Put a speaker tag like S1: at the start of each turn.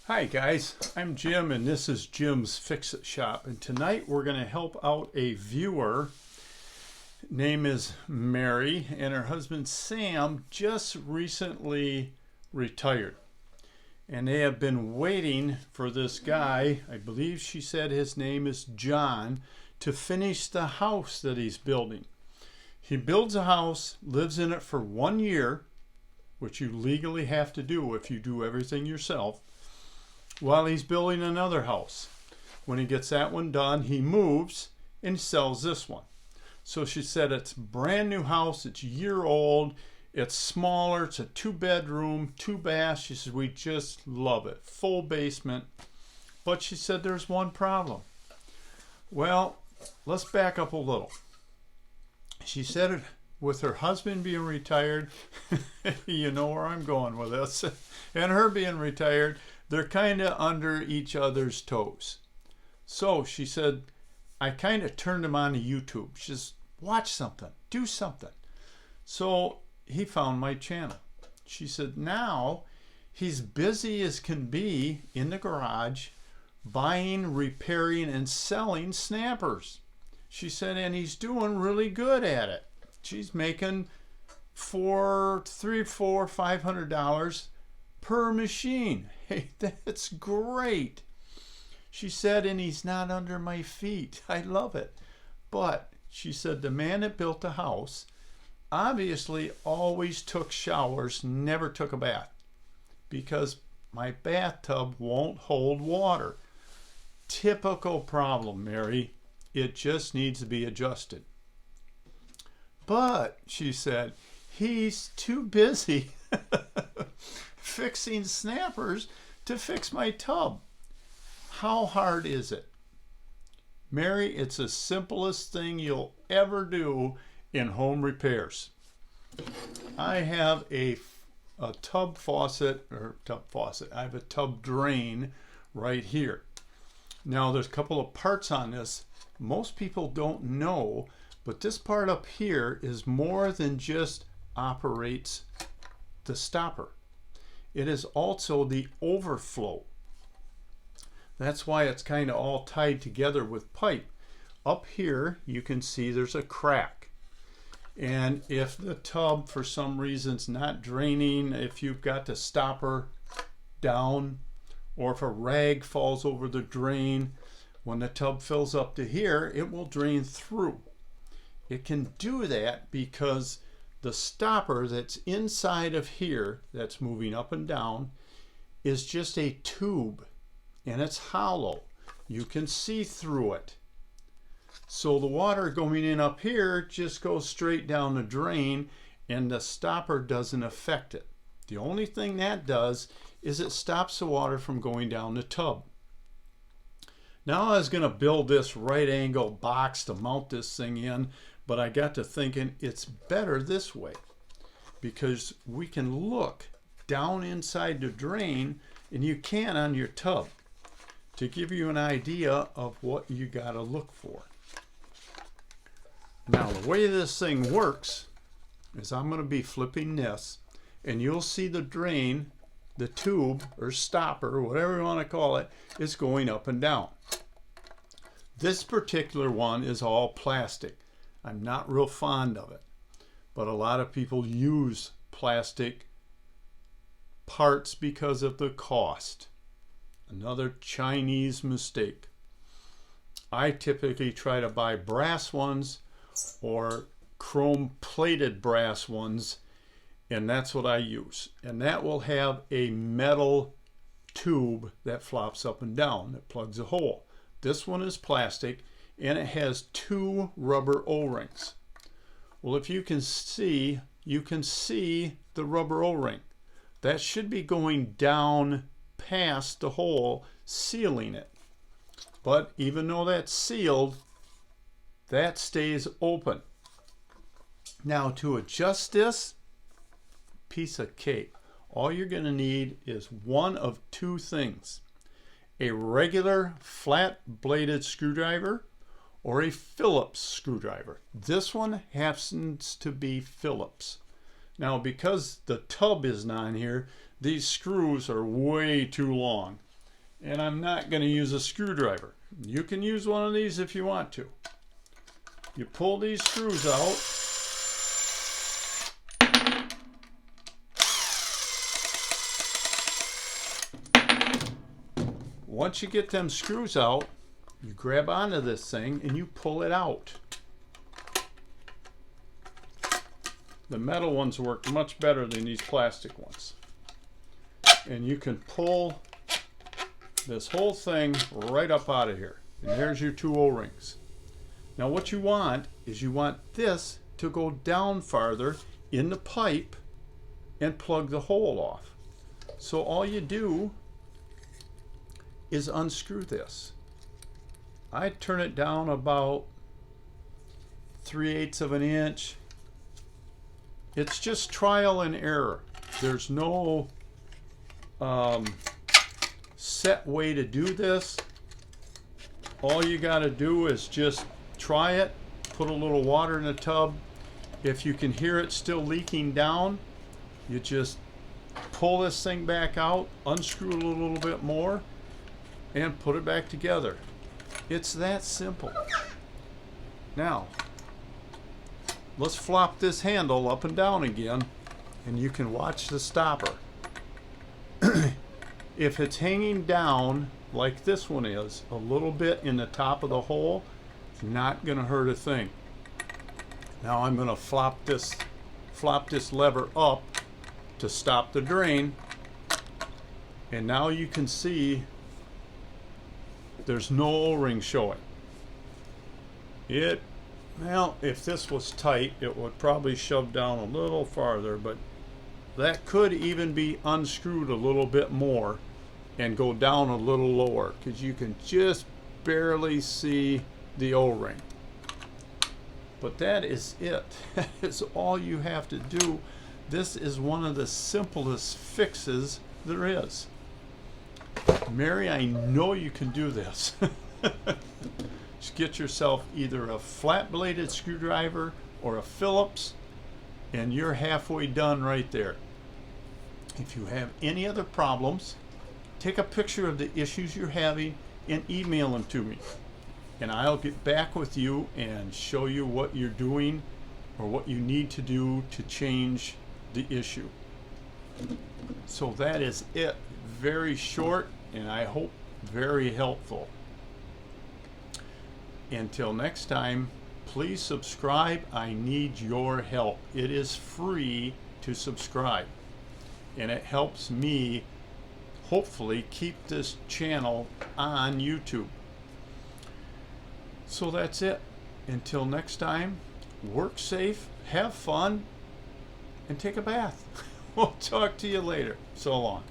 S1: Hi guys, I'm Jim and this is Jim's Fix-It Shop, and tonight we're going to help out a viewer. Name is Mary, and her husband Sam just recently retired, and they have been waiting for this guy, I believe she said his name is John, to finish the house that he's building. He builds a house, lives in it for 1 year, which you legally have to do if you do everything yourself, while he's building another house. When he gets that one done, he moves and sells this one. So she said it's a brand new house, it's a year old, it's smaller, it's a 2-bedroom, 2 baths. She said we just love it, full basement. But she said there's one problem. Well, let's back up a little. She said with her husband being retired, you know where I'm going with this, and her being retired, they're kind of under each other's toes. So she said, I kind of turned him on to YouTube. She says, watch something, do something. So he found my channel. She said, now he's busy as can be in the garage, buying, repairing, and selling snappers. She said, and he's doing really good at it. She's making $500 per machine. Hey, that's great. She said, and he's not under my feet. I love it. But she said the man that built the house obviously always took showers, never took a bath, because my bathtub won't hold water. Typical problem, Mary. It just needs to be adjusted. But she said he's too busy fixing snappers to fix my tub. How hard is it? Mary, it's the simplest thing you'll ever do in home repairs. I have a tub faucet, I have a tub drain right here. Now there's a couple of parts on this most people don't know, but this part up here is more than just operates the stopper. It is also the overflow. That's why it's kind of all tied together with pipe. Up here you can see there's a crack, and if the tub for some reason's not draining, if you've got the stopper down, or if a rag falls over the drain, when the tub fills up to here, it will drain through. It can do that because the stopper that's inside of here, that's moving up and down, is just a tube, and it's hollow. You can see through it. So the water going in up here just goes straight down the drain, and the stopper doesn't affect it. The only thing that does is it stops the water from going down the tub. Now I was going to build this right angle box to mount this thing in, but I got to thinking it's better this way because we can look down inside the drain, and you can on your tub, to give you an idea of what you got to look for. Now the way this thing works is I'm going to be flipping this, and you'll see the drain, the tube or stopper, whatever you want to call it, is going up and down. This particular one is all plastic. I'm not real fond of it, but a lot of people use plastic parts because of the cost. Another Chinese mistake. I typically try to buy brass ones or chrome plated brass ones, and that's what I use. And that will have a metal tube that flops up and down that plugs a hole. This one is plastic, and it has 2 rubber O-rings. Well, if you can see the rubber O-ring. That should be going down past the hole, sealing it. But even though that's sealed, that stays open. Now to adjust this, piece of cake. All you're going to need is one of 2 things. A regular flat bladed screwdriver or a Phillips screwdriver. This one happens to be Phillips. Now because the tub isn't on here, these screws are way too long. And I'm not going to use a screwdriver. You can use one of these if you want to. You pull these screws out. Once you get them screws out, you grab onto this thing and you pull it out. The metal ones work much better than these plastic ones. And you can pull this whole thing right up out of here. And there's your two O-rings. Now what you want is you want this to go down farther in the pipe and plug the hole off. So all you do is unscrew this. I turn it down about 3/8 of an inch. It's just trial and error. There's no set way to do this. All you got to do is just try it, put a little water in the tub. If you can hear it still leaking down, you just pull this thing back out, unscrew it a little bit more, and put it back together. It's that simple. Now, let's flop this handle up and down again, and you can watch the stopper. If it's hanging down like this one is, a little bit in the top of the hole, it's not going to hurt a thing. Now I'm going to flop this lever up to stop the drain, and now you can see there's no O-ring showing. Well, if this was tight, it would probably shove down a little farther, but that could even be unscrewed a little bit more and go down a little lower, because you can just barely see the O-ring. But that is it. That is all you have to do. This is one of the simplest fixes there is. Mary, I know you can do this. Just get yourself either a flat-bladed screwdriver or a Phillips, and you're halfway done right there. If you have any other problems, take a picture of the issues you're having and email them to me. And I'll get back with you and show you what you're doing or what you need to do to change the issue. So that is it. Very short, and I hope very helpful. Until next time, please subscribe. I need your help. It is free to subscribe, and it helps me hopefully keep this channel on YouTube. So that's it. Until next time, work safe, have fun, and take a bath. We'll talk to you later. So long.